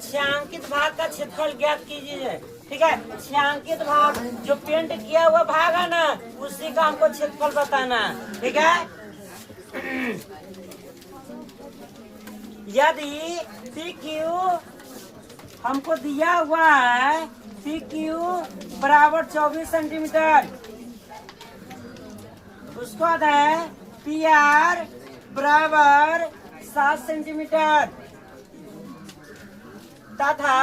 छायांकित भाग का क्षेत्रफल ज्ञात कीजिए। ठीक है, छायांकित भाग जो पेंट किया हुआ भाग है ना, उसी का हमको क्षेत्रफल बताना। ठीक है, यदि पी क्यू हमको दिया हुआ है, पी क्यू बराबर 24 सेंटीमीटर, उसको आता है पी आर बराबर 7 सेंटीमीटर तथा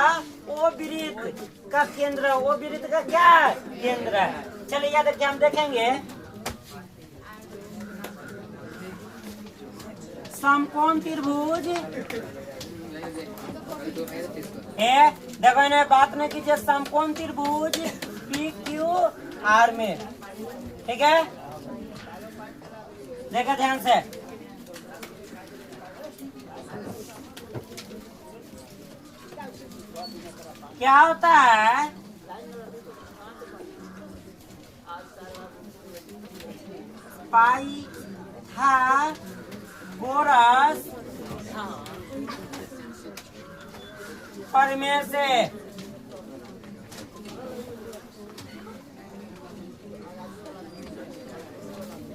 ओ वृत्त का केंद्र, ओ वृत्त का क्या केंद्र है। चलिए याद रखिए, हम देखेंगे समकोण त्रिभुज है। देखो ना, बात नहीं कीजिए, समकोण त्रिभुज पी क्यू आर में। ठीक है, देखो ध्यान से, क्या होता है, पाइथागोरस प्रमेय से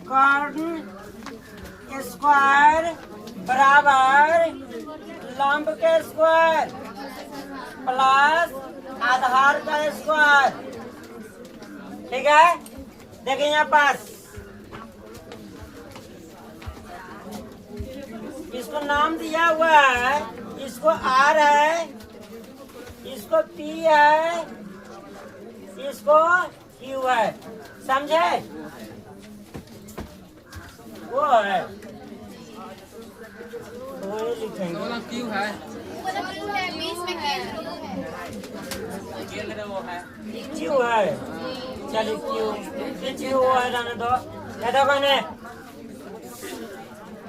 कर्ण स्क्वायर बराबर लंब के स्क्वायर प्लस आधार का स्क्वायर। ठीक है, देखिए यहाँ पास इसको नाम दिया हुआ है, इसको आर है, इसको पी है, इसको क्यू है। समझे? वो है, वो लिखेंगे क्यू है, क्यू है। चलिए क्यू है, रहने दो। ये देखो ने,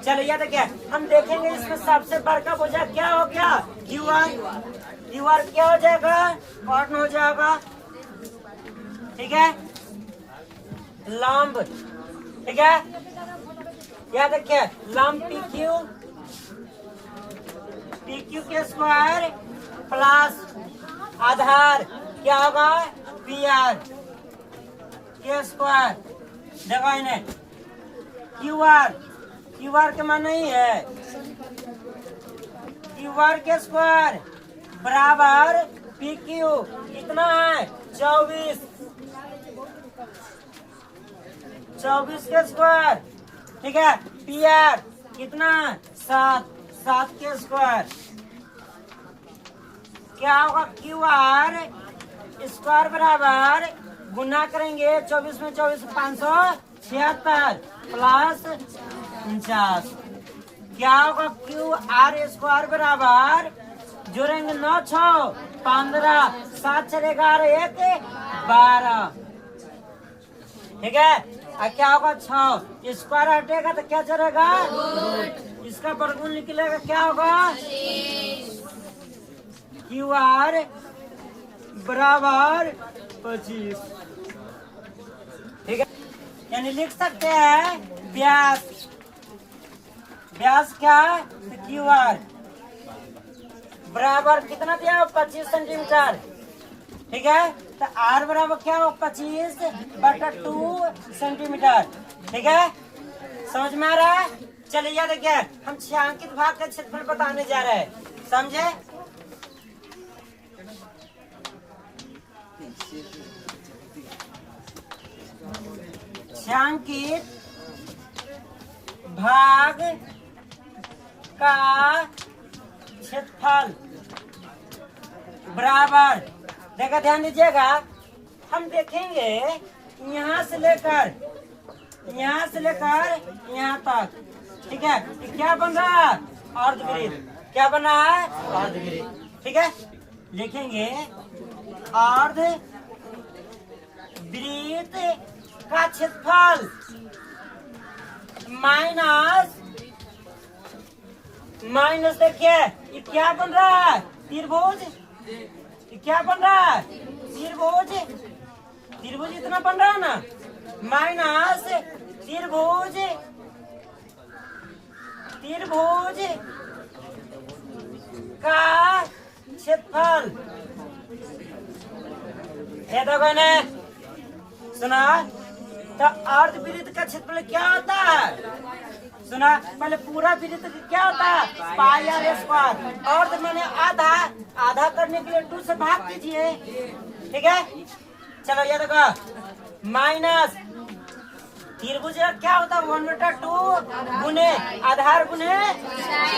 चलिए ये देखिए, हम देखेंगे इसमें सबसे बड़का भुजा क्या हो गया, क्यू आर। क्यू आर क्या हो जाएगा, कॉर्न हो जाएगा। ठीक है, लंब। ठीक है, या देखिए लंब पी क्यू के स्क्वायर प्लस आधार क्या होगा, पी आर के स्क्वायर। देखो इन्हें, क्यू आर के मान नहीं है, क्यू आर के स्क्वायर बराबर पी क्यू कितना है, 24 के स्क्वायर। ठीक है, पी आर कितना, 7 के स्क्वायर। क्या होगा, क्यू आर स्क्वायर बराबर गुना करेंगे 24 में 24 576 प्लस 49। क्या होगा, क्यू आर स्क्वायर बराबर जोड़ेंगे 9 6 15 7 4 11 1 12। ठीक है, और क्या होगा, 6 स्क्वायर हटेगा तो क्या चलेगा, इसका वर्गमूल निकलेगा, क्या होगा, क्यू आर बराबर 25। ठीक है, यानी लिख सकते हैं व्यास, व्यास क्या है, क्यू आर बराबर कितना दिया, 25 सेंटीमीटर। ठीक है, तो आर बराबर क्या हो, 25/2 सेंटीमीटर। ठीक है, समझ में आ रहा है? चलिए याद देखिए, हम छायांकित भाग का क्षेत्रफल बताने जा रहे हैं। समझे? छायांकित भाग का क्षेत्रफल बराबर, देखा ध्यान दीजिएगा, हम देखेंगे यहाँ से लेकर यहाँ तक। ठीक है, क्या बन रहा है, अर्धवृत्त। क्या बन रहा है, अर्धवृत्त। ठीक है, लिखेंगे अर्धवृत्त का क्षेत्रफल माइनस देखिए ये क्या बन रहा है, त्रिभुज। क्या बन रहा है, त्रिभुज इतना बन रहा है ना, माइनस त्रिभुज का क्षेत्र क्षेत्रफल। ये देखो ने सुना, तो अर्धवृत्त का क्षेत्रफल क्या होता है? सुना, पहले पूरा वृत्त क्या होता है? पाई आर स्क्वायर। अर्ध मैंने आधा, आधा करने के लिए 2 से भाग कीजिए, ठीक है। चलो ये देखो माइनस त्रिभुज का क्या होता है? 1/2 गुने आधार गुने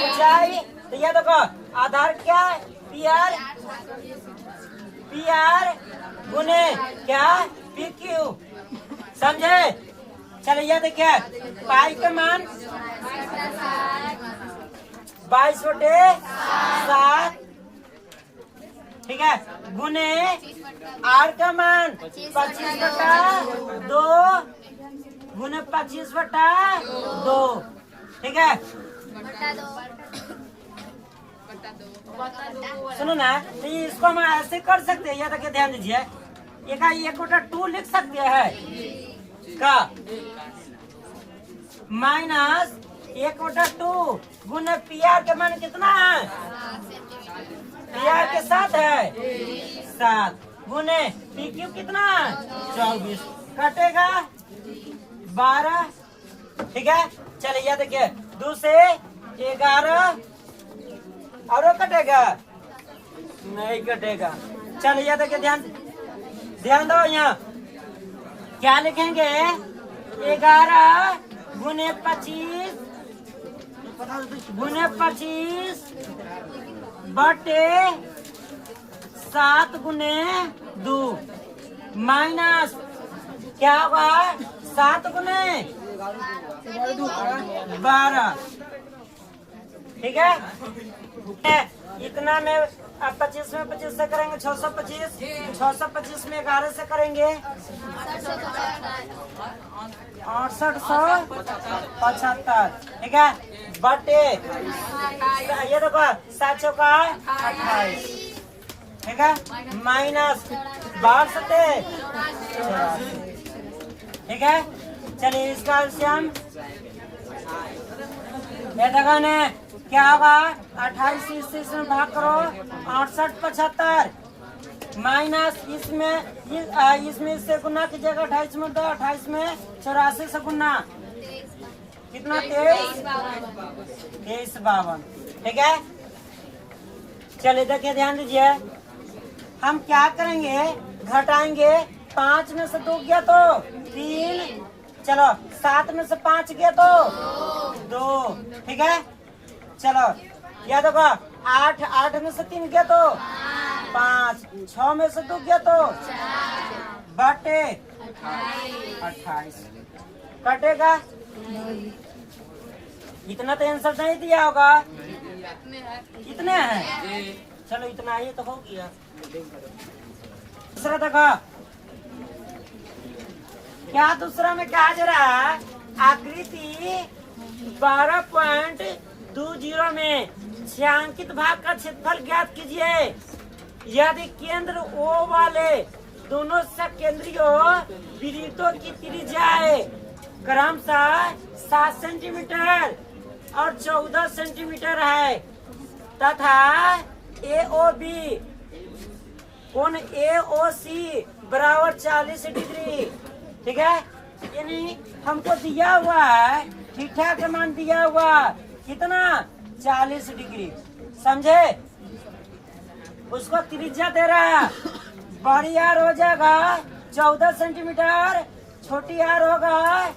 ऊंचाई। तो ये देखो आधार क्या है? पी आर गुने क्या? P Q. समझे? चलो ये देखिए पाई का मान 22/7, ठीक है, गुने आर का मान 25/2 गुने 25/2, ठीक है। सुनो ना, तो इसको हम ऐसे कर सकते हैं, ये देखिए ध्यान दीजिए, एक 1/2 लिख सकते हैं का माइनस 1/2 गुने पी आर के मान कितना है? पी आर के 7 है, 7 गुने पी क्यू कितना है? 24, कटेगा 12, ठीक है। चलिए ये देखिए 2 से 11 और कटेगा नहीं कटेगा। चलिए देखिए ध्यान दो, यहाँ क्या लिखेंगे? 11 गुने 25 गुने 25 बटे 7 गुने 2 माइनस क्या होगा? 7 गुने 12, ठीक है। इतना में अब 25 में 25 से करेंगे 625, 625 में 11 से करेंगे 6875, ठीक है, बटे ये देखो 7 चौका 28, ठीक है, माइनस 12 ठीक है। चलिए इसका एलसीएम ये देखो ने क्या होगा? 28 से इसमें भाग करो 6875 माइनस इसमें इससे गुना कीजिएगा 28 में, 28 में 84 से गुना कितना? 2352, ठीक है। चलिए देखिए ध्यान दीजिए, हम क्या करेंगे? घटाएंगे, 5 में से 2 गया तो 3, चलो 7 में से 5 गया तो 2, ठीक है। चलो या देखो 8 में से 3 गया तो 5, 6 में से 2 गया तो बटे 28, कटेगा। इतना तो आंसर नहीं दिया होगा, इतने हैं। चलो इतना ही तो हो गया। दूसरा देखो क्या दूसरा में कहा जा रहा है? आकृति 12.20 में छायांकित भाग का क्षेत्रफल ज्ञात कीजिए। यदि केंद्र O वाले दोनों सकेंद्रीय वृत्तों की त्रिज्या क्रमशः 7 सेंटीमीटर और 14 सेंटीमीटर है तथा AOB कोण AOC बराबर 40 डिग्री, ठीक है। यानी हमको दिया हुआ है ठीक ठाक मान दिया हुआ कितना? 40 डिग्री, समझे। उसको त्रिज्या दे रहा है, बड़ी आर हो जाएगा 14 सेंटीमीटर, छोटी आर होगा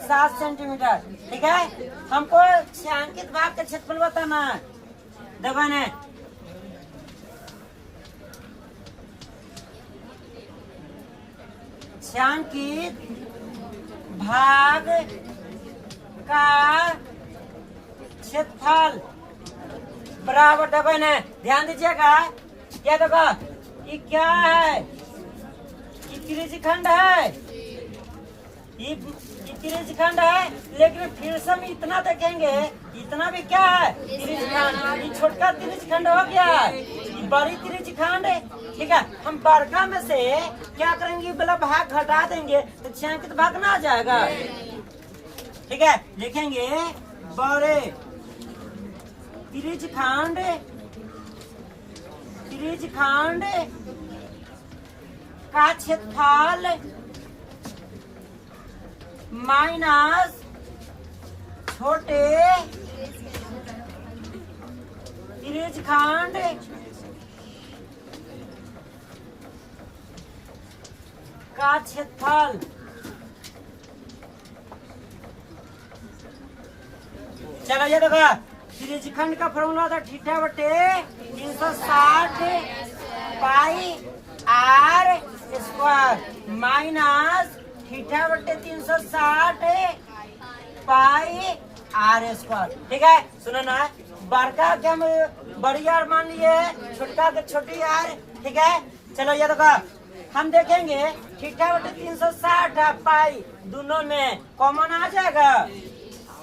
7 सेंटीमीटर, ठीक है। हमको छायांकित भाग का क्षेत्रफल बताना है। देखो ने छायांकित भाग का क्षेत्रफल बराबर, देखो ने ध्यान दीजिएगा, क्या देखो ये क्या है? ये त्रिज्यखंड है, ये त्रिज्यखंड है, लेकिन फिर से हम इतना देखेंगे, इतना भी क्या है? त्रिज्यखंड। ये छोटका त्रिज्यखंड हो गया, ये बड़ी त्रिज्यखंड, ठीक है। हम बड़का में से क्या करेंगे? मतलब भाग घटा देंगे तो छायांकित भाग ना आ जाएगा, ठीक है। लिखेंगे बड़े त्रिज्यखंड त्रिज्य खंड का क्षेत्रफल माइनस छोटे त्रिज्य खंड का क्षेत्रफल। चलो ये देखो त्रिज्य खंड का फॉर्मूला था थीटा बटे 360 pi r square minus theta बटे 360 पाई आर स्क्वायर। ठीक है, सुनो ना, बड़का के हम बड़ी आर मान लिए, छोटका के छोटी आर। ठीक है, चलो ये देखो हम देखेंगे थीटा बटे 360 पाई दोनों में कॉमन आ जाएगा।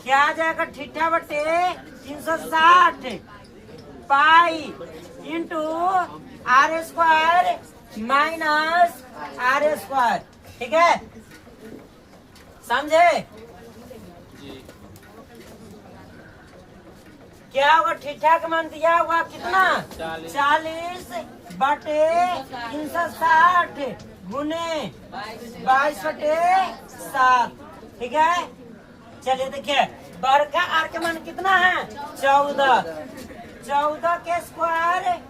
क्या आ जाएगा? थीटा बटे 360 pi into r square minus r square. ठीक है, समझे? क्या होगा? थीटा का मान दिया हुआ कितना? 40 बटे 360 गुने 22 बटे 7। ठीक है, चलिए देखिए बड़का आर का मान कितना है? 14 के स्क्वायर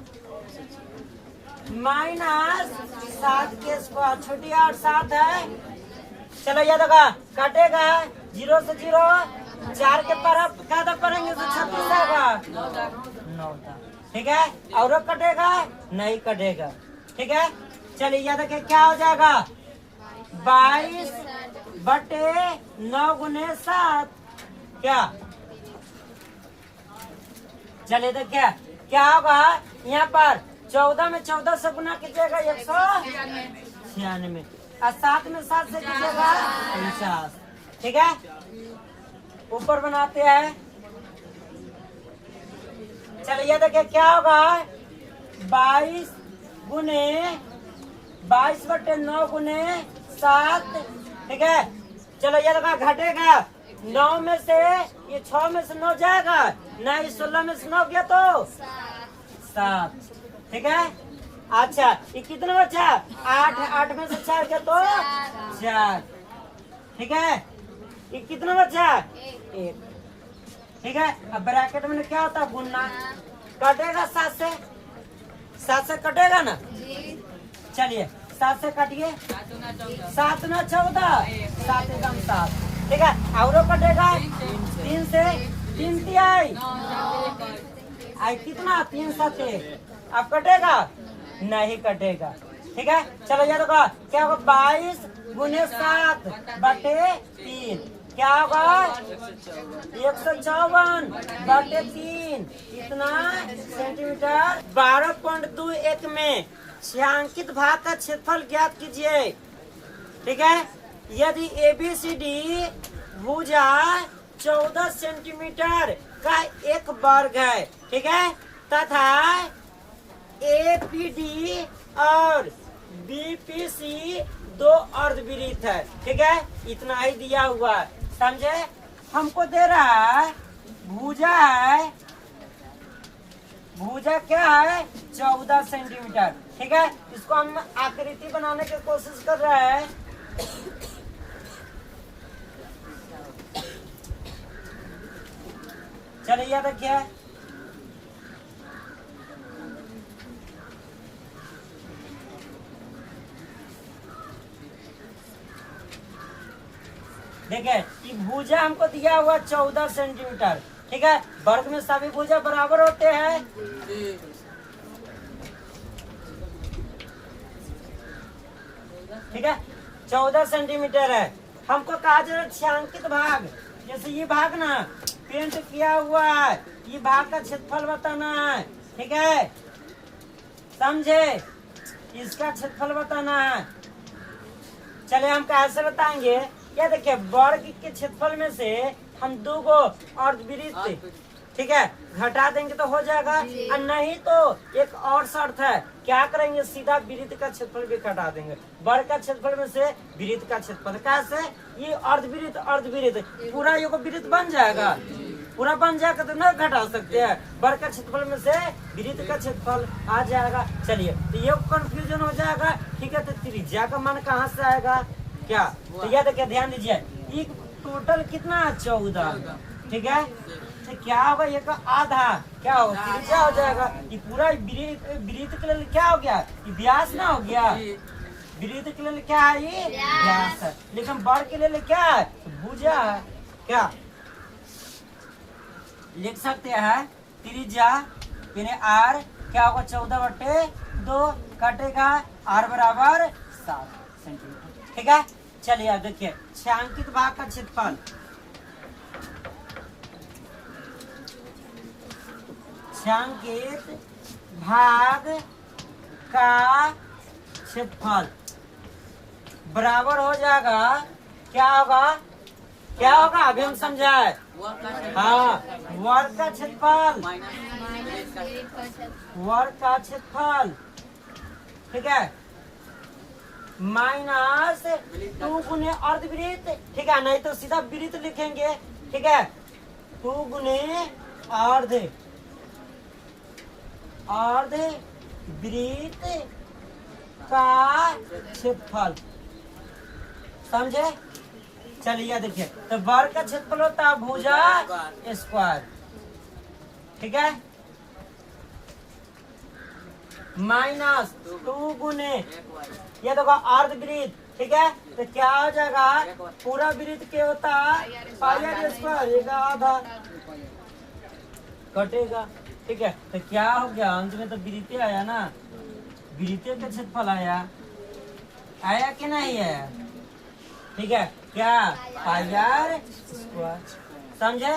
माइनस 7 के स्क्वायर, छोटी आर 7 है। चलो ये देखो कटेगा 0 से 0, 4 के तरफ क्या करेंगे तो 36 आएगा 9। ठीक है, और कटेगा नहीं कटेगा। ठीक है, चलिए ये देखिए क्या हो जाएगा? 22 बटे 9 गुने 7। क्या? चलिए देखिए क्या होगा? यहाँ पर 14 में 14 से गुना कीजिएगा 196 और 7 में 7 से कीजिएगा 49। ठीक है, ऊपर बनाते हैं। चलिए देखिए क्या होगा? 22 गुने 22 बटे 9 गुने 7। ठीक है, चलो ये लगा घटेगा 9 में से ये 6 में से 9 जाएगा, नहीं 16 में से 9 गया तो 7। ठीक है, अच्छा ये कितना बचा? 8 में से 4 गया तो 4। ठीक है, ये कितना बचा? 1। ठीक है, अब ब्रैकेट में क्या होता है? गुना। कटेगा 7 से कटेगा ना? चलिए 7 से काटिए, 7 ना 14, 7 एकदम 7। ठीक है, और कटेगा 3 से 3 तिहाई आई कितना? 3 7। अब कटेगा नहीं कटेगा। ठीक है, चलो ये देखो क्या होगा? 22 गुने 7 बटे 3 क्या होगा? 154 बटे 3 इतना सेंटीमीटर। 12.21 में छायांकित भाग का क्षेत्रफल ज्ञात कीजिए। ठीक है, यदि ABCD भुजा 14 सेंटीमीटर का एक वर्ग है, ठीक है, तथा APD और BPC 2 अर्धवृत्त है। ठीक है, इतना ही दिया हुआ है, समझे? हमको दे रहा है भुजा है, भुजा क्या है? 14 सेंटीमीटर। ठीक है, इसको हम आकृति बनाने की कोशिश कर रहे हैं। चलिए देखिए देखिए ये भुजा हमको दिया हुआ 14 सेंटीमीटर। ठीक है, वर्ग में सभी भुजा बराबर होते हैं। ठीक है, 14 सेंटीमीटर है। हमको कहा जा रहा है छायांकित भाग, जैसे ये भाग ना पेंट किया हुआ है, ये भाग का क्षेत्रफल बताना है। ठीक है, समझे? इसका क्षेत्रफल बताना है। चले हम कैसे बताएंगे? क्या देखिए वर्ग के क्षेत्रफल में से हम 2 गो अर्धवृत्त, ठीक है, घटा देंगे तो हो जाएगा, और नहीं तो एक और शर्त है, क्या करेंगे? सीधा वृत्त का क्षेत्रफल भी घटा देंगे। वर्ग का क्षेत्रफल में से वृत्त का क्षेत्रफल कैसे? ये अर्धवृत्त पूरा ये वृत्त बन जाएगा, पूरा बन जाएगा तो न घटा सकते हैं। वर्ग का क्षेत्रफल में से वृत्त का क्षेत्रफल आ जाएगा। चलिए तो ये कंफ्यूजन हो जाएगा। ठीक है, तो त्रिज्या का मान कहाँ से आएगा क्या? तो यह देखिए, ध्यान दीजिए, ये टोटल कितना है? 14। ठीक है, तो क्या होगा? ये का आधा क्या होगा? त्रिज्या हो जाएगा। ये पूरा वृत्त के लिए क्या हो गया? ये व्यास ना हो गया? वृत्त के लिए क्या है? ये व्यास है। लेकिन वर्ग के लिए क्या है? भुजा है। क्या लिख सकते हैं? त्रिज्या यानी आर क्या होगा? 14/2 कटेगा आर बराबर 7 सेंटीमीटर। ठीक है, चलिए अब देखिए, छायांकित भाग का क्षेत्रफल। छायांकित भाग का क्षेत्रफल बराबर हो जाएगा, क्या होगा? क्या होगा? अभी हम समझाए। हाँ, वर्ग का क्षेत्रफल, वर्ग का क्षेत्रफल। ठीक है, माइनस 2 गुने अर्धवृत्त। ठीक है, नहीं तो सीधा वृत्त लिखेंगे। ठीक है, 2 गुने अर्धवृत्त का क्षेत्रफल। समझे? चलिए देखिए, तो वर्ग का क्षेत्रफल होता है भुजा स्क्वायर। ठीक है, माइनस 2 गुने ये देखो अर्धवृत्त। ठीक है, तो क्या हो जाएगा? पूरा वृत्त क्या होता है? पाई स्क्वायर, आधा कटेगा। ठीक है, तो क्या हो गया? अंत में तो वृत्त आया ना, वृत्त का क्षेत्रफल आया कि नहीं है? ठीक है, क्या? पाई आर स्क्वायर। समझे?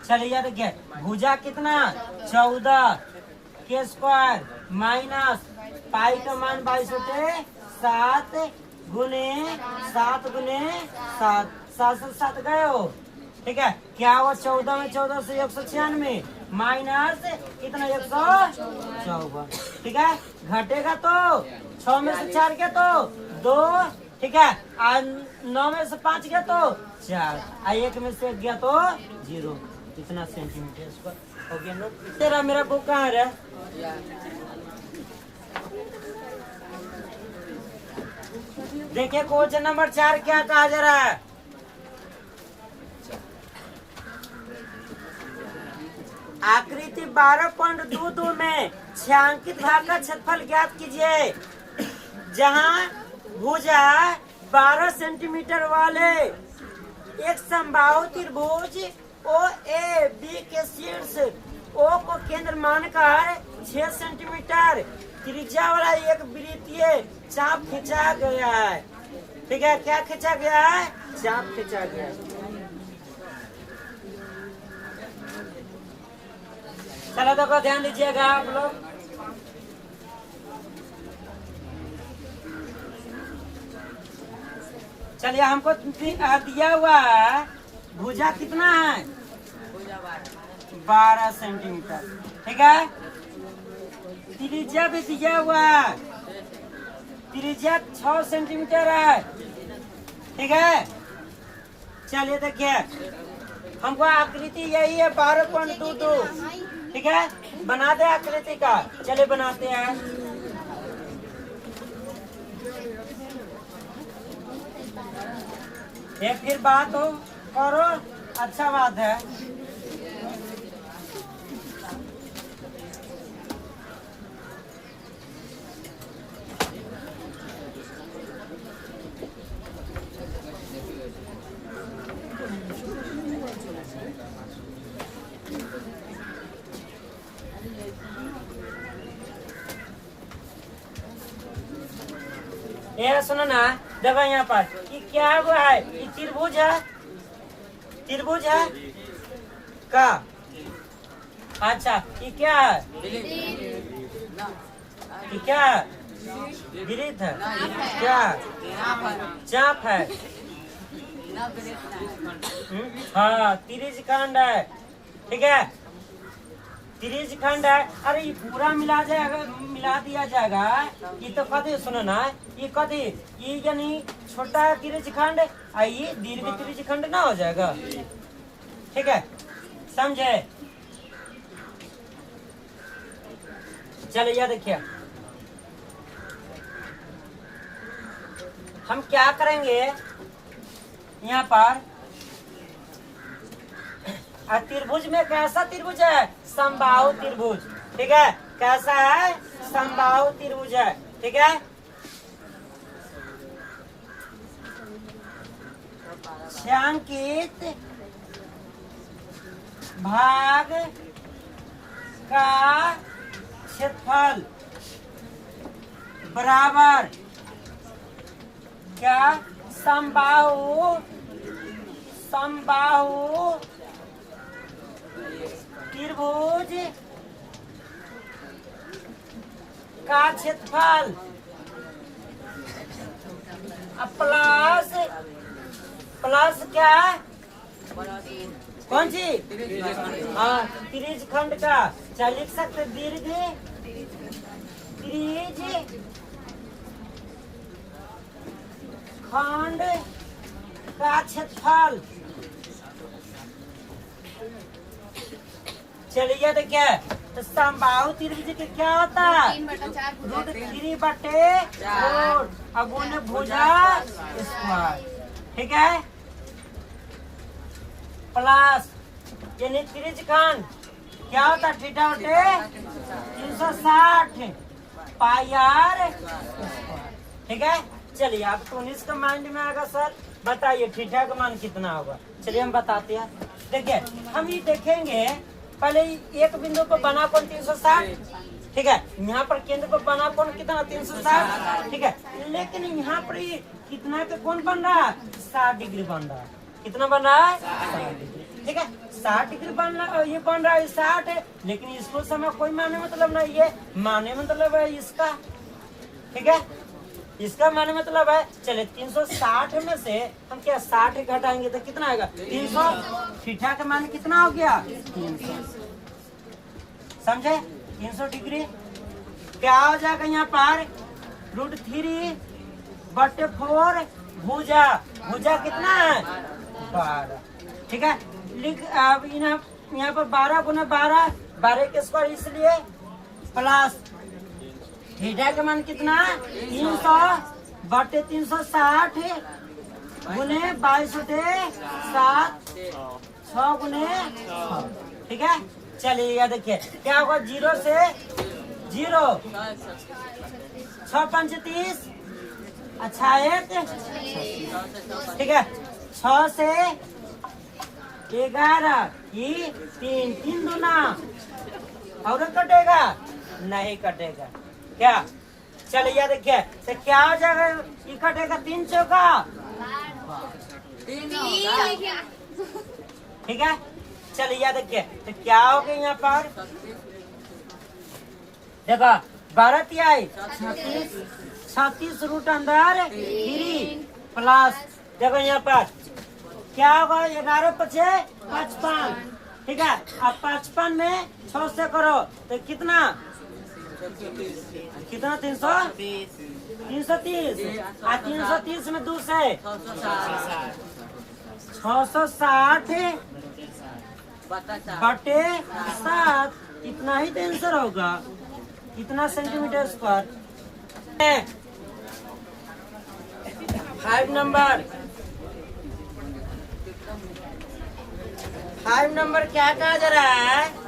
चलिए देखिए, भुजा कितना? 14 के स्क्वायर माइनस पाई का मान 22/7 गुने 7 गुने 7, 7 से 7 गए हो। ठीक है, क्या हुआ? 14 में 14 से 196 माइनस कितना? 154। ठीक है, घटेगा तो 6 में से 4 गया तो 2। ठीक है, 9 में से 5 गया तो 4, 1 में से 1 गया तो 0। इतना सेंटीमीटर स्क्वायर हो गया। नोट तेरा मेरा बुक कहाँ है? देखिए, क्वेश्चन नंबर 4 क्या कहा जा रहा है? आकृति 12.22 में छायांकित भाग का क्षेत्रफल ज्ञात कीजिए, जहां भुजा 12 सेंटीमीटर वाले एक समबाहु त्रिभुज ओ ए बी के शीर्ष ओ को केंद्र मानकर 6 सेंटीमीटर त्रिज्या वाला एक वृत्तीय चाप खींचा गया है। ठीक है, क्या खींचा गया है? चाप खींचा गया है। चलो देखो, ध्यान दीजिएगा आप लोग। चलिए, हमको दिया हुआ है भुजा कितना है? 12 सेंटीमीटर। ठीक है, त्रिज्या भी दिया हुआ है, त्रिज्या 6 सेंटीमीटर है। ठीक है, चलिए देखिए, हमको आकृति यही है 12.22। ठीक है, बना दे आकृति का। चलिए बनाते हैं। ये फिर बात हो करो, अच्छा बात है। ये सुनो ना, देखो यहाँ पर ये क्या हुआ है? ये त्रिभुज है, त्रिभुज है का। अच्छा, ये क्या है? ये क्या है? वृत्त है। क्या? चाप है। हाँ, त्रिज्य खंड है। ठीक है, त्रिज्य खंड है। अरे ये पूरा मिला जाएगा, मिला दिया जाएगा। ये तो कभी सुनो ना, ये कभी ये यानी छोटा त्रिज्य खंड ये दीर्घ त्रिज्य खंड ना हो जाएगा। ठीक है, समझे? चलिए देखिए, हम क्या करेंगे यहाँ पर, त्रिभुज में कैसा त्रिभुज है? समबाहु त्रिभुज। ठीक है, कैसा है? समबाहु त्रिभुज है। ठीक है, छायांकित भाग का क्षेत्रफल बराबर क्या? समबाहु त्रिभुज का क्षेत्रफल प्लस क्या? कौन सी? हाँ, त्रिज खंड का। चल लिख सकते दीर्घ त्रिज खंड का क्षेत्रफल। चलिए देखिए, तो समबाहु त्रिभुज के क्या होता है? √3/4 अगुण भुजा स्क्वायर। ठीक है, प्लस यानी त्रिज खंड क्या होता है? थीटा बटे 360 पाई आर। ठीक है, चलिए आप तो इसका माइंड में आएगा सर, बताइए थीटा का मान कितना होगा। चलिए हम बताते हैं। देखिए, हम ये देखेंगे पहले एक बिंदु पर बना कोण 360। ठीक है, यहाँ पर केंद्र पर बना कोण कितना? 360। ठीक है, लेकिन यहाँ पर ये कितना का कोण बन रहा है? 60 डिग्री बन रहा है। कितना बन रहा है? 60 डिग्री। ठीक है, 60 डिग्री बन रहा है, ये बन रहा है 60 है, लेकिन इसको समय कोई माने मतलब नहीं, ये माने मतलब है इसका। ठीक है, इसका माने मतलब है। चले 360 में से हम क्या 60 घटाएंगे तो कितना आएगा? 300। थीटा का मान कितना हो गया? 300। समझे? 300 क्या हो जाएगा यहाँ पर? √3/4 भुजा। भुजा कितना है? 12। ठीक है, लिख अब यहाँ पर 12 गुना 12 के स्क्वायर, इसलिए प्लस थीटा का मान कितना? 300/360 गुने 22/7 6 गुने 6। ठीक है, चलिए ये देखिए क्या होगा? 0 से 0 6 5 30 अच्छा 1। ठीक है, 6 से 11 ये 3 दूना और कटेगा? नहीं कटेगा। क्या? चलिए देखिए, तो क्या हो जाएगा? ये कटेगा 3 चौका। ठीक है, चलिए देखिए, तो क्या हो गया यहाँ पर? देखो 12 तिहाई 36 रूट अंदर 3 प्लस, देखो यहाँ पर क्या होगा? 11 × 5 = 55। ठीक है, अब 55 में 6 से करो तो कितना? 330। 330 में 2 से 660/7 इतना ही तो आंसर होगा। कितना सेंटीमीटर स्क्वायर? 5 नंबर क्या कहा जा रहा है?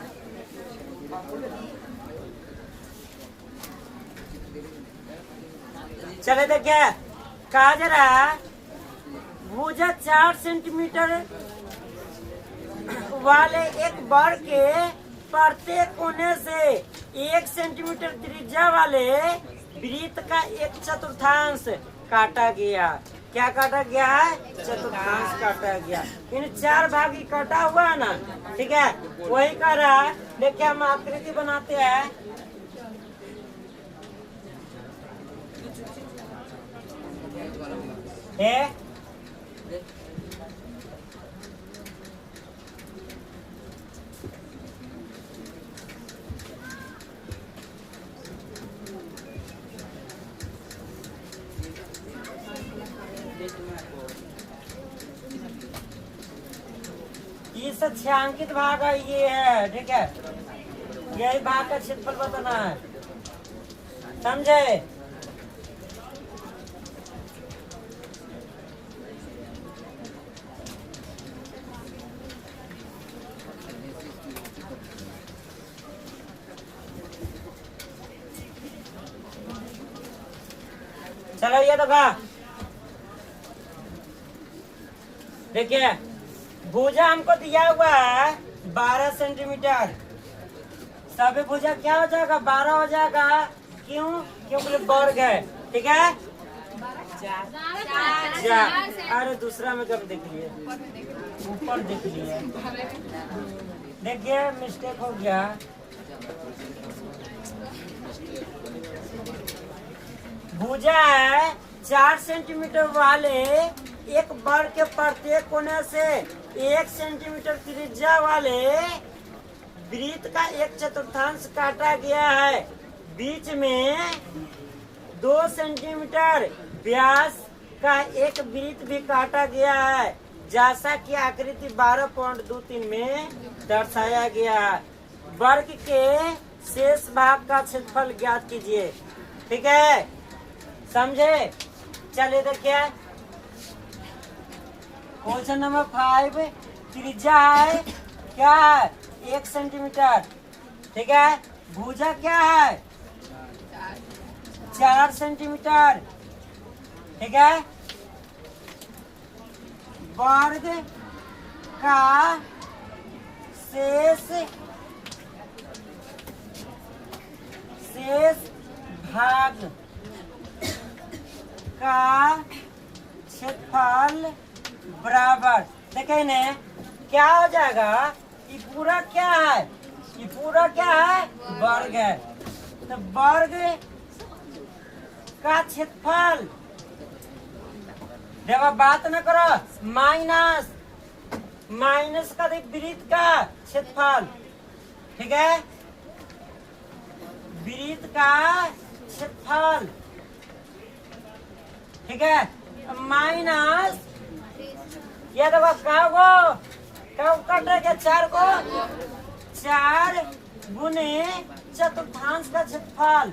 चले देखिए, कहा जा रहा है भुजा 4 सेंटीमीटर वाले एक वर्ग के प्रत्येक कोने से 1 सेंटीमीटर त्रिज्या वाले वृत्त का 1/4 काटा गया। क्या काटा गया है? 1/4 काटा गया। इन 4 भाग ही काटा हुआ है ना। ठीक है, वही कह रहा है। देखिए हम आकृति बनाते हैं। इससे छायांकित भाग ये है, ठीक है, यही भाग का क्षेत्रफल बताना है, समझे? चलो ये देखिए भुजा हमको दिया हुआ है 12 सेंटीमीटर। सभी भुजा क्या हो जाएगा? 12 हो जाएगा। क्यों? क्योंकि वर्ग है, ठीक है। अरे दूसरा में कब देख लिए? ऊपर देख लिए। देखिए मिस्टेक हो गया। भुजा है 4 सेंटीमीटर वाले एक वर्ग के प्रत्येक कोने से 1 सेंटीमीटर त्रिज्या वाले वृत्त का 1/4 काटा गया है। बीच में 2 सेंटीमीटर व्यास का एक वृत्त भी काटा गया है, जैसा कि आकृति 12.23 में दर्शाया गया है। वर्ग के शेष भाग का क्षेत्रफल ज्ञात कीजिए, ठीक है, समझे? चलिए देखिए क्वेश्चन नंबर 5। त्रिज्या है क्या है? 1 सेंटीमीटर, ठीक है। भुजा क्या है? 4 सेंटीमीटर, ठीक है। वर्ग का शेष भाग का क्षेत्रफल बराबर, देखे ने क्या हो जाएगा? ये पूरा क्या है? ये पूरा क्या है? वर्ग है। तो वर्ग का क्षेत्रफल, देखो बात न करो, माइनस का वृत्त का क्षेत्रफल, ठीक है। वृत्त का क्षेत्रफल, ठीक है, माइनस ये देखो क्या कटेगा? 4 को 4 गुने चतुर्थांश का क्षेत्रफल,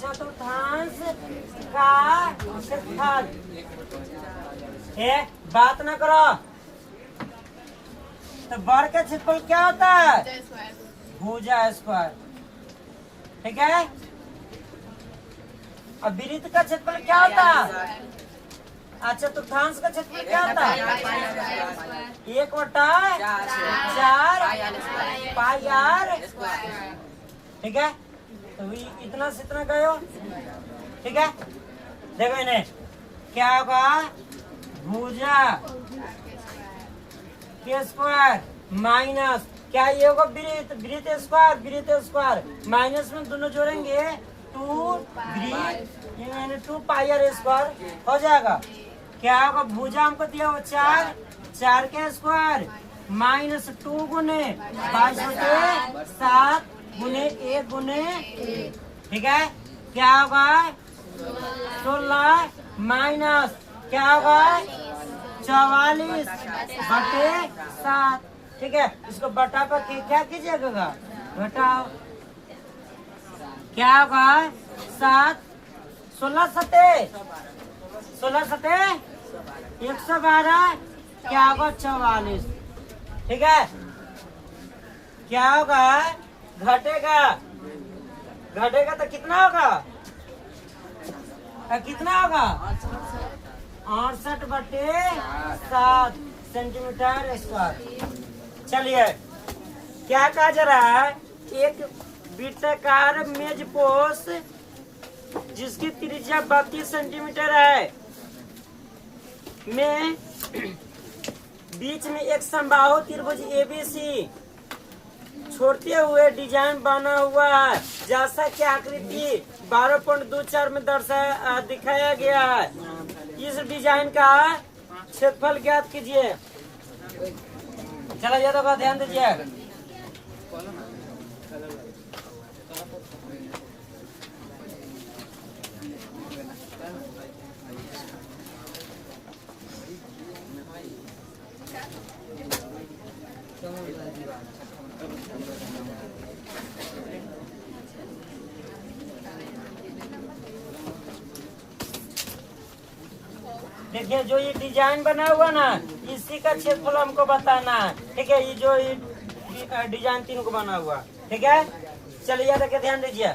चतुर्थांश का क्षेत्रफल है। बात ना करो। तो वर्ग का क्षेत्रफल क्या होता है? भुजा स्क्वायर, ठीक है। अब वृत्त का क्षेत्रफल क्या होता है? चतुर्थांश का क्षेत्रफल क्या होता है? 1/4 पाई आर, ठीक है। तो इतना से इतना गए हो, ठीक है। देखो इन्हें क्या होगा? भुजा के स्क्वायर माइनस क्या ये होगा? वृत्त स्क्वायर माइनस में दोनों जोड़ेंगे 2 पाई आर स्क्वायर हो जाएगा। क्या होगा? भुजा हमको दिया हुआ 4 के स्क्वायर माइनस 2 गुने 22/7 गुने 1 गुने, ठीक है। क्या होगा? 16 माइनस क्या होगा? 44/7, ठीक है। इसको बटा पर क्या कीजिएगा? घटाओ। क्या होगा? 7 16 सते 112, क्या होगा? 44, ठीक है। क्या होगा? घटेगा तो कितना होगा? कितना होगा? 68/7 सेंटीमीटर स्क्वायर। चलिए क्या कहा जा रहा है? एक वृत्ताकार मेजपोश जिसकी त्रिज्या 32 सेंटीमीटर है, में बीच में एक समबाहु त्रिभुज ABC छोड़ते हुए डिजाइन बना हुआ है, जैसा कि आकृति 12.24 में दिखाया गया है। इस डिजाइन का क्षेत्रफल ज्ञात कीजिए। चलो ये तो ध्यान दीजिए। देखिए जो ये डिजाइन बना हुआ ना, इसी का क्षेत्रफल हमको बताना है। ठीक है, ये जो डिजाइन 3 को बना हुआ, ठीक है। चलिए देखिए, ध्यान दीजिए।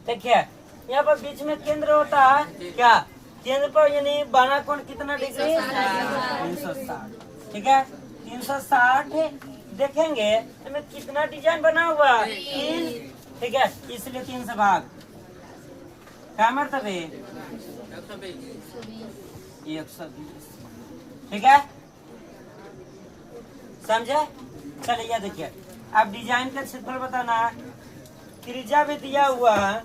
देखिए यहाँ पर बीच में केंद्र होता है क्या, केंद्र पर यानी बाना कोण कितना डिग्री, 360। ठीक है, 360 देखेंगे इसमें कितना डिजाइन बना हुआ, 3। ठीक है, इसलिए 3 से भाग, क्या मतलब है, 120। ठीक है, समझे। चलिए देखिए, अब डिजाइन का क्षेत्रफल बताना। त्रिज्या भी दिया हुआ है,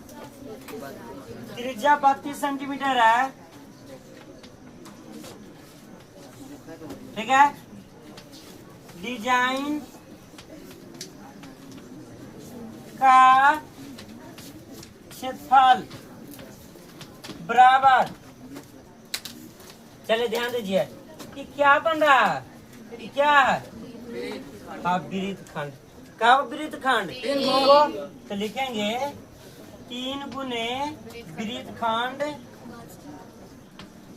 त्रिज्या 32 सेंटीमीटर है। ठीक है, डिजाइन का क्षेत्रफल बराबर, चलिए ध्यान दीजिए कि क्या बन रहा है, कि क्या है, वृत्त खंड का, वृत्त खंड तो लिखेंगे 3 गुने वृत्त खंड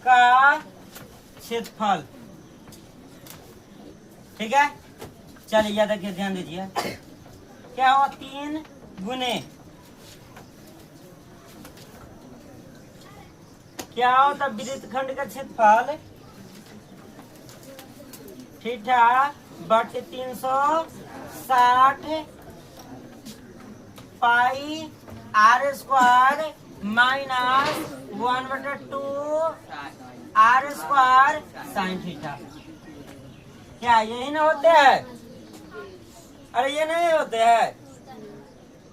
का क्षेत्रफल। ठीक है, चलिए याद रखिए, ध्यान दीजिए क्या हुआ, 3 गुने क्या होता वृत्त खंड का क्षेत्रफल, थीटा बटे 360 pi r square minus 1/2 r square sine theta. क्या यही ना होते हैं, अरे ये नहीं होते हैं,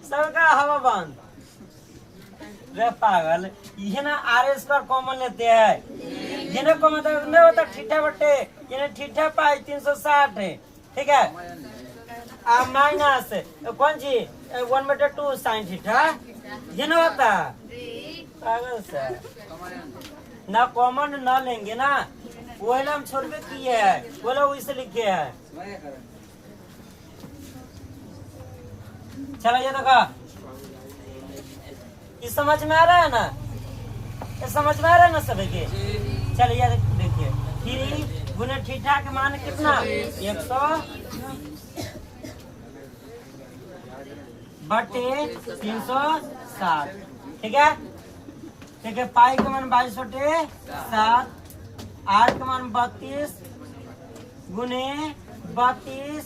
सबका हवा बंद रे पागल। ये ना आर स्क्वायर कॉमन लेते हैं, ये ना कॉमन नहीं होता, थीटा बटे ये थीटा पाई 360 है। ठीक है, अब माइनस कौन सी 1/2 साइन थीटा, ये ना होता पागल से, ना कॉमन ना लेंगे ना, वही हम छोड़बे किए है, वो लोग इसे लिखे है। चलो ये देखो, ये समझ में आ रहा है ना, ये समझ में आ रहा है ना सभी के। चलिए देखिए, 3 गुने थीटा के मान कितना, 100 बटे 360। ठीक है, देखिए पाई का मान 22/7, आर का मान 32 गुने 32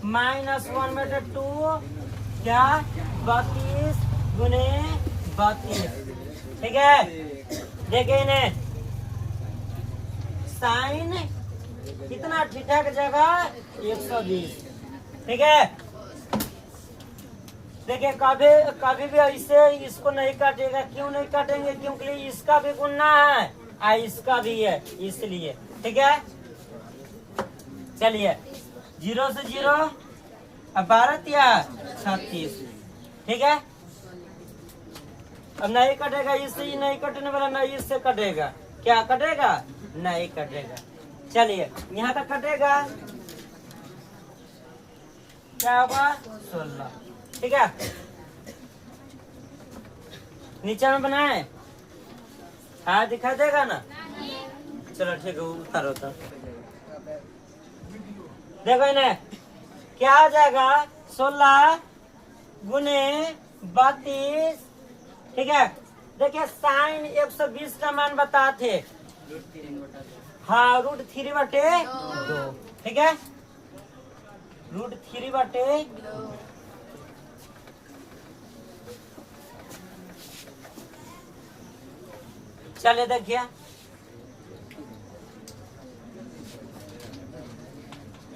माइनस 1/2 क्या, 32 गुने 32। ठीक है, देखिए इन्हें साइन कितना, थीटा की जगह 120। ठीक है, देखिए कभी कभी भी ऐसे इसको नहीं काटेगा, क्यों नहीं काटेंगे, क्योंकि इसका भी गुना है और इसका भी है, इसलिए। ठीक है, चलिए 0 से 0 अब 12 या 36। ठीक है, अब नहीं कटेगा, इससे ही नहीं कटने वाला, नहीं इससे कटेगा, क्या कटेगा, नहीं कटेगा। चलिए यहाँ तक कटेगा, क्या होगा 16। ठीक है, नीचे में बनाए, हाँ दिखाई देगा ना, चलो ठीक है, उतारो तो देखो इन्हें क्या आ जाएगा, 16 गुने 32। ठीक है, देखिए साइन 120 का मान बताते, हाँ √3/2। ठीक है, √3/2। चलिए देखिए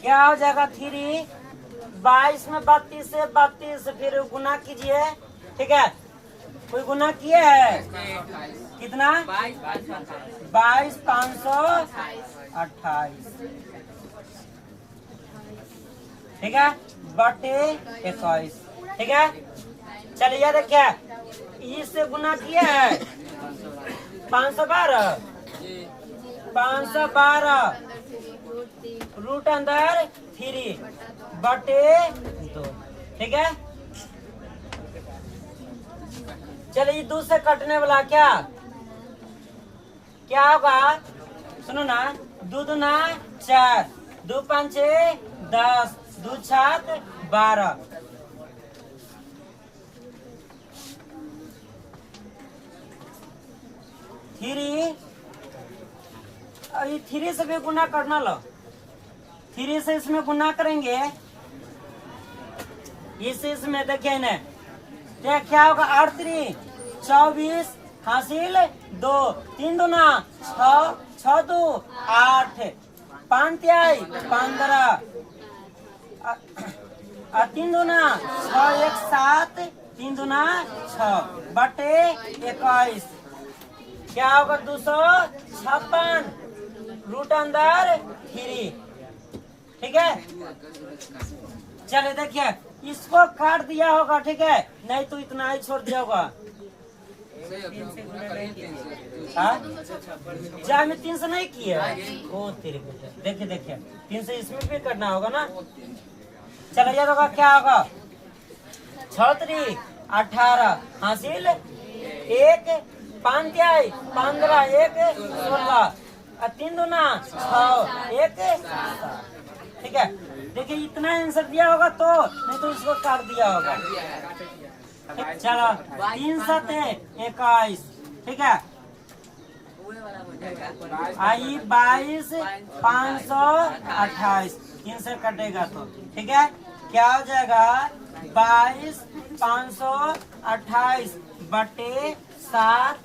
क्या हो जाएगा, 3 22 में 32 से 32 फिर गुना कीजिए। ठीक है, कोई गुना किए है, कितना, 22 528। ठीक है, बटे 21। ठीक है, चलिए देखिए इससे गुना किया है 512 रूट अंदर 3 बटे 2। ठीक है, चलिए 2 से कटने वाला क्या, क्या होगा? सुनो ना, 2 दूना 4, 2 5 10, 2 7 12। थ्री से भी गुना करना लो। 3 से इसमें गुना करेंगे, इसमें देखिए ना, क्या होगा? 8 3 24 हासिल 2, 3 दूना 6, 6 2 8, 5 3 15, 3 दूना 6 1 7, 3 दूना 6 बटे 21। क्या होगा? 256 रूट अंदर 3। ठीक है, चलिए देखिए, इसको काट दिया होगा, ठीक है, नहीं तो इतना ही छोड़ दिया होगा। जा में 3 से नहीं किया, ओ तेरे बेटे, देखिए देखिए 3 से इसमें भी करना होगा ना। चलो ये होगा, क्या होगा? 6 3 18 हासिल 1, 5 3 15, 1 16, 3 दूना 6 1 7। ठीक है, देखिए इतना आंसर दिया होगा तो, नहीं तो इसको काट दिया होगा। चलो 3 7 21। ठीक है, आई 22 528, 3 से कटेगा तो। ठीक है, क्या हो जाएगा? 22 528 बटे 7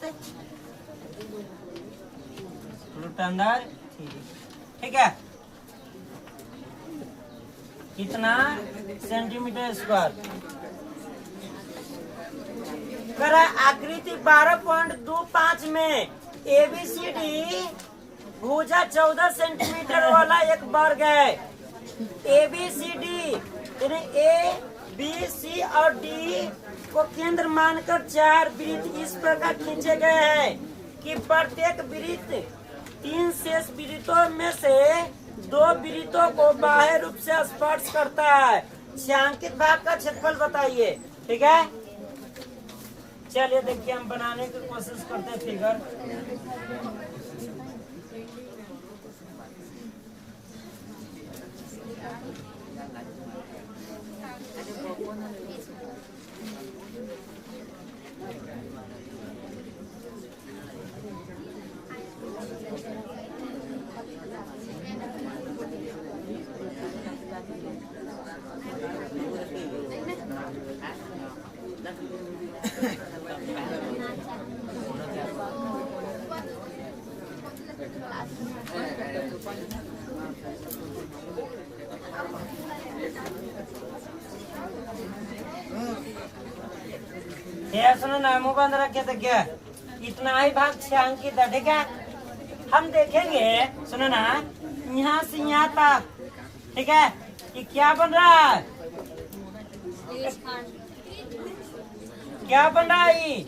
रूट अंदर 3। ठीक है, कितना सेंटीमीटर स्क्वायर? करा आकृति 12.25 में ABCD भुजा 14 सेंटीमीटर वाला एक वर्ग है। ABCD यानी A, B, C और D को केंद्र मानकर 4 वृत्त इस प्रकार खींचे गए हैं कि प्रत्येक वृत्त 3 शेष वृत्तों में से 2 वृत्तों को बाह्य रूप से स्पर्श करता है। छायांकित भाग का क्षेत्रफल बताइए। ठीक है, चलिए देखिए हम बनाने की कोशिश करते हैं फिगर। सुनो ना, मुंह बंद रखे तो क्या इतना ही भाग छायांकित है। ठीक है, हम देखेंगे, सुनो ना, यहाँ से यहाँ तक। ठीक है, ये क्या बन रहा है? क्या बन रहा है?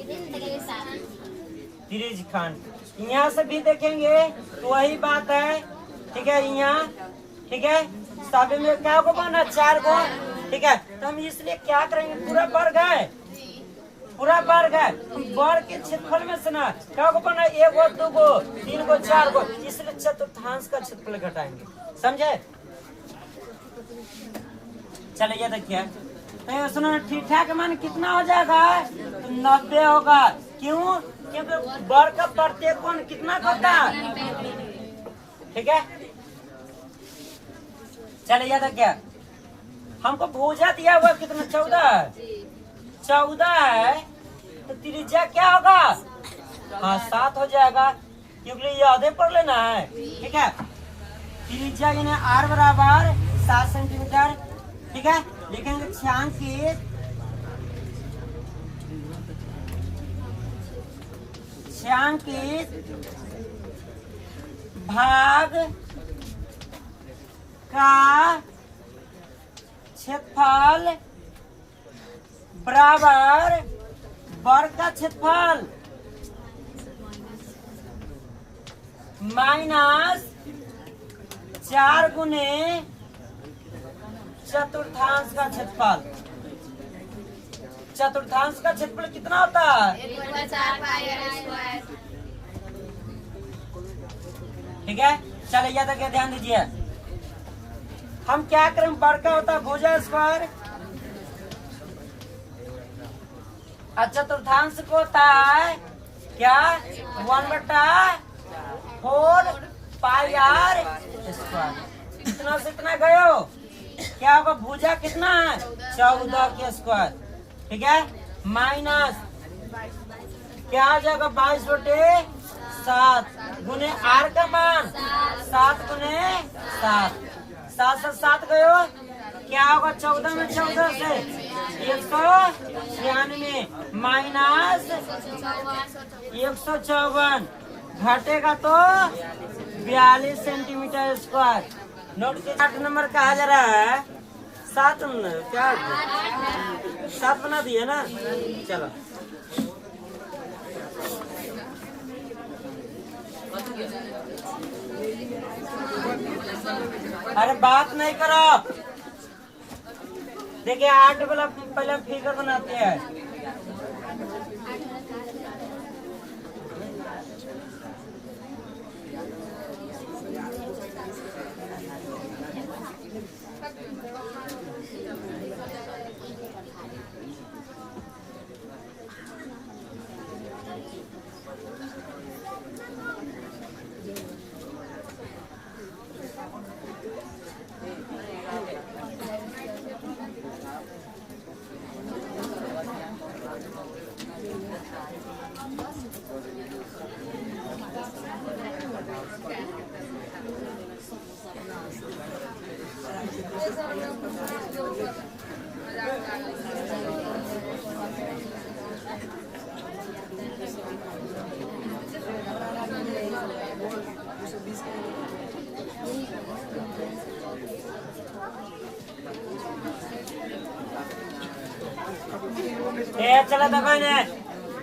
त्रिज खंड। यहाँ से भी देखेंगे तो वही बात है। ठीक है, यहाँ ठीक है, सभी में क्या को बना? 4 को। ठीक है, तो हम इसलिए क्या करेंगे? पूरा वर्ग है, पूरा वर्ग है, वर्ग के क्षेत्रफल में से ना क्या को बना? 1 को 2 को 3 को 4 को, इसलिए चतुर्थांश का क्षेत्रफल घटाएंगे। समझे? चलिए देखिए, तो सुनो, थीटा का मान कितना हो जाएगा? तो 90 होगा। क्यों? क्योंकि वर्ग का प्रत्येक कोण कितना होता है? ठीक है, चलिए देखिए, हमको भुजा दिया हुआ कितना? 14 है, तो त्रिज्या क्या होगा? हाँ 7 हो जाएगा, क्योंकि ये आधे पर लेना है। ठीक है, त्रिज्या यानी R बराबर 7 सेंटीमीटर। ठीक है, लिखेंगे छायांकित भाग का क्षेत्रफल बराबर वर्ग का क्षेत्रफल माइनस 4 गुने चतुर्थांश का क्षेत्रफल। चतुर्थांश का क्षेत्रफल कितना होता है? ठीक है, चलिए याद रखिए, ध्यान दीजिए। हम क्या करें, बड़का होता है भुजा स्क्वायर, चतुर्थांश को होता है क्या 1/4 पाई आर स्क्वायर। इतना से इतना गए हो, क्या होगा, भुजा कितना है 14 के स्क्वायर, ठीक है, माइनस क्या आ जाएगा 22/7 गुने आर का मान 7 गुने 7, 7 से 7 गए हो, क्या होगा 14 में 14 से 196 माइनस 154 घटेगा तो 42 सेंटीमीटर स्क्वायर। नोट के 8 नंबर कहा जा रहा है, 7 क्या 7 बना दिए ना, चलो अरे बात नहीं करो, देखिए 8 वाला पहले फिगर बनाते हैं। चला देखो इन्हें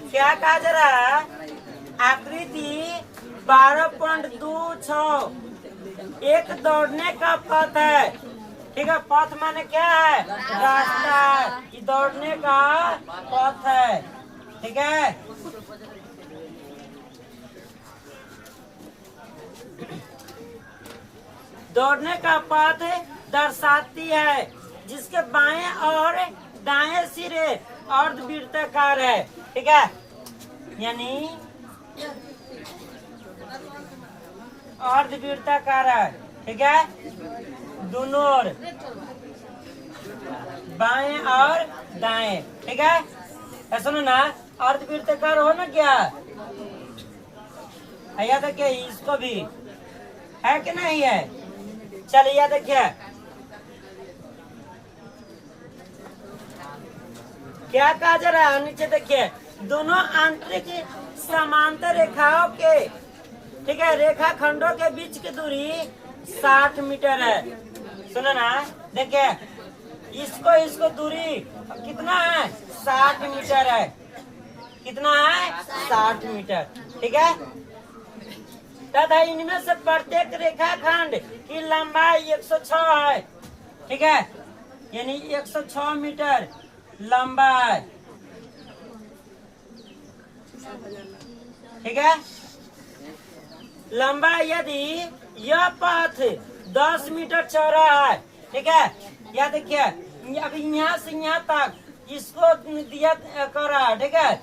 क्या कहा जा रहा है, आकृति 12.26 एक दौड़ने का पथ है, ठीक है, पथ माने क्या है, रास्ता है, ये दौड़ने का पथ है, ठीक है। दौड़ने का पथ दर्शाती है जिसके बाएं और दाएं सिरे अर्धवृत्ताकार है, ठीक है, यानी अर्धवृत्ताकार है, ठीक है, दोनों ओर बाएं और दाएं, ठीक है, सुनो ना, अर्धवृत्ताकार हो ना क्या, याद रखिए, इसको भी है कि नहीं है, चलिए याद रखिए, क्या कहा जा रहा है, नीचे देखिए, दोनों आंतरिक समांतर रेखाओं के, ठीक है, रेखा खंडों के बीच की दूरी 60 मीटर है। सुनो ना, देखिए, इसको दूरी कितना है 60 मीटर है, कितना है 60 मीटर, ठीक है, तथा इनमें से प्रत्येक रेखाखंड की लंबाई 106 है, ठीक है, यानी 106 मीटर लंबा है, ठीक है, लंबा, यदि यह पथ 10 मीटर चौड़ा है, ठीक है, या देखिए अभी यहाँ से यहाँ तक इसको दिया करा, ठीक है,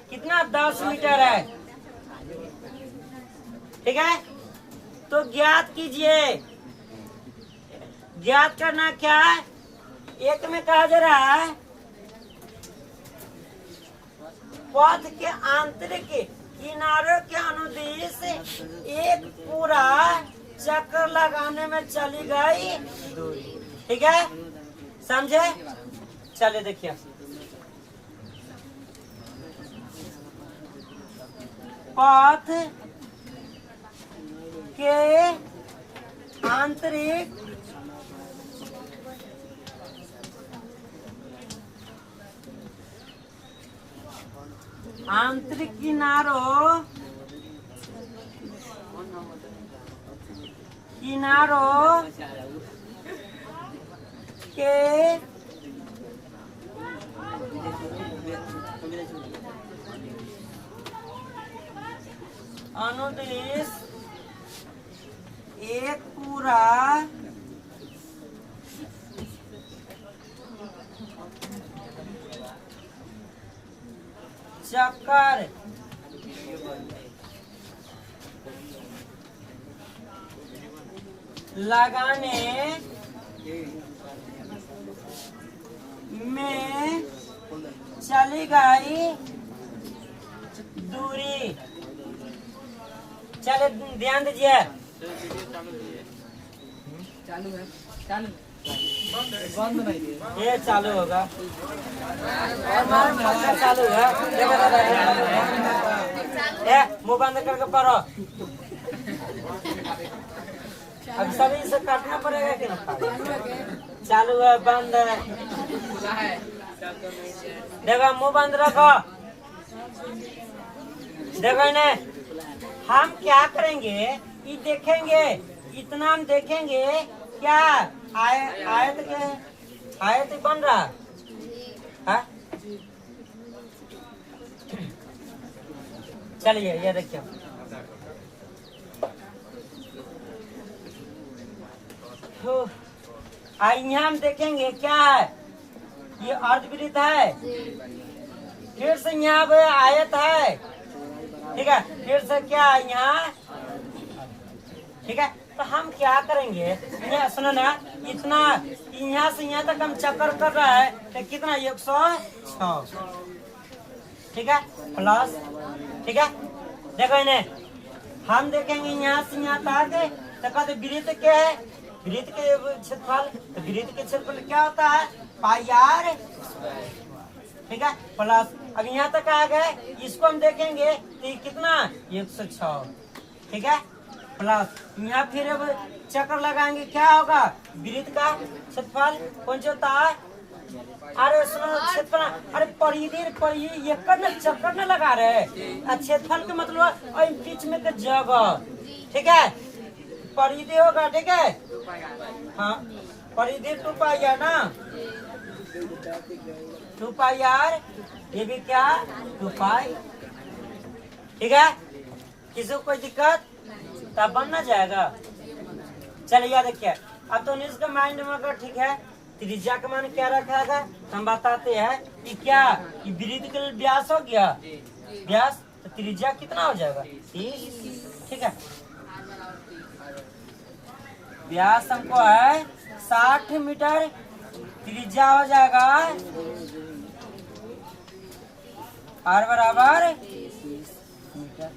कितना 10 मीटर है, ठीक है, तो ज्ञात कीजिए, ज्ञात करना क्या है, एक में कहा जा रहा है पथ के आंतरिक किनारों के अनुदिश एक पूरा चक्कर लगाने में चली गई दूरी, ठीक है, समझे, चलिए देखिए, पथ के आंतरिक किनारों के अनुदिश एक पूरा चक्कर लगाने में चली गई दूरी। चले ध्यान दीजिए। चालू है, चालू बंद नहीं है। ये चालू होगा और मार पक्का चालू है। देखो दादा, मुंह बंद करके पढ़ो। अब सभी से काटना पड़ेगा कि ना? चालू है, बंद है। देखो मुंह बंद रखो। देखो इन्हें हम क्या करेंगे, ये देखेंगे, इतना हम देखेंगे क्या आयत के आयत बन रहा है। चलिए ये देखिए, यहाँ हम देखेंगे क्या है, ये अर्धवृत्त है। फिर से यहाँ पे आयत है, ठीक है। फिर से क्या है यहाँ, ठीक है। तो हम क्या करेंगे, यहाँ सुनो ना, इतना यहाँ से यहाँ तक हम चक्कर कर रहा है तो कितना 106, ठीक है, प्लस, ठीक है। देखो इन्हें हम देखेंगे यहाँ से यहाँ तक, तो कहते वृत्त क्या है, वृत्त के क्षेत्रफल। तो वृत्त के क्षेत्रफल क्या होता है, पाई आर, ठीक है, प्लस। अब यहाँ तक आ गए, इसको हम देखेंगे तो कितना 106, ठीक है, प्लस। यहाँ फिर अब चक्कर लगाएंगे, क्या होगा, वृत्त का क्षेत्रफल कौन सा होता है। अरे सुनो क्षेत्रफल, अरे पढ़िए ये करना चक्कर न लगा रहे। क्षेत्रफल के मतलब बीच में का जगह, ठीक है, परिधि होगा, ठीक है। हाँ परिधि 2 पाई आर ना, 2 पाई आर, ये भी क्या 2 पाई, ठीक है। किसी को कोई दिक्कत तब बनना जाएगा। चलिए याद देखिए, अब तो इसका माइंड में अगर ठीक है, त्रिज्या का मान क्या रखा है, हम बताते हैं कि क्या कि वृत्त के लिए व्यास हो गया, व्यास, तो त्रिज्या कितना हो जाएगा 30, ठीक है। व्यास हमको है 60 मीटर, त्रिज्या हो जाएगा r बराबर 30 मीटर,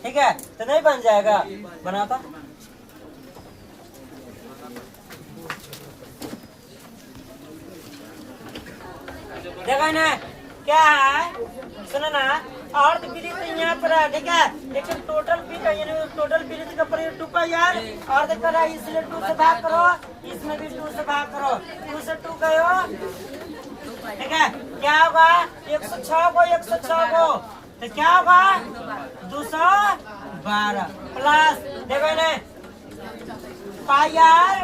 ठीक है। तो नहीं बन जाएगा, बनाता देखो ना क्या है, सुनो ना, अर्ध वृत्त यहाँ पर है, ठीक है। लेकिन टोटल वृत्त का परिमाण 2 पाई आर, अर्ध कर रहा है इसलिए 2 से भाग करो, इसमें भी 2 से भाग करो, 2 से 2 गयो, ठीक है। क्या होगा 106 को, तो क्या होगा 212 प्लस, देखो इन्हें पाई आर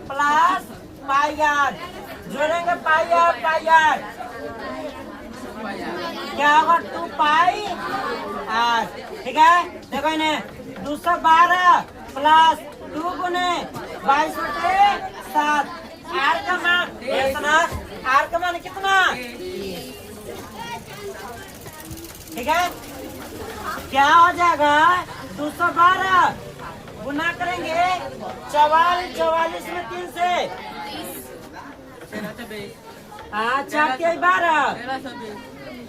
प्लस पाई आर, जोड़ेंगे पाई आर, क्या होगा 2 पाई आर, ठीक है। देखो इन्हें 212 प्लस 2 गुने 22/7, आर का मान कितना, ठीक है। क्या हो जाएगा 212 गुना करेंगे 44 में 3 से, हाँ 4 के 12,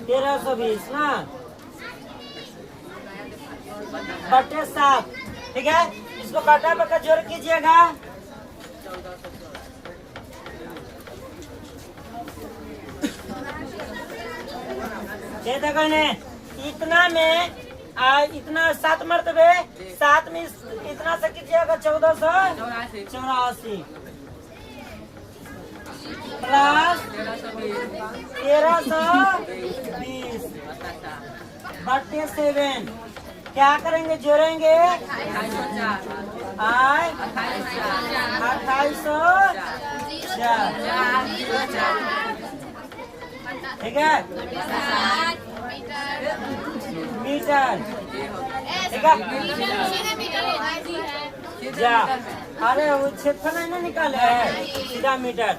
1320 ना, बटे 7, ठीक है। इसको बटा बटा जोड़ कीजिएगा, ये देखो इन्हें इतना में इतना 7 मरतबे, 7 में इतना से कीजिएगा 1484 प्लस 1320 बटे 7, क्या करेंगे, जोड़ेंगे 2804, ठीक है, मीटर, ठीक है। जा। अरे वो क्षेत्रफल है ना निकाले है सीधा मीटर।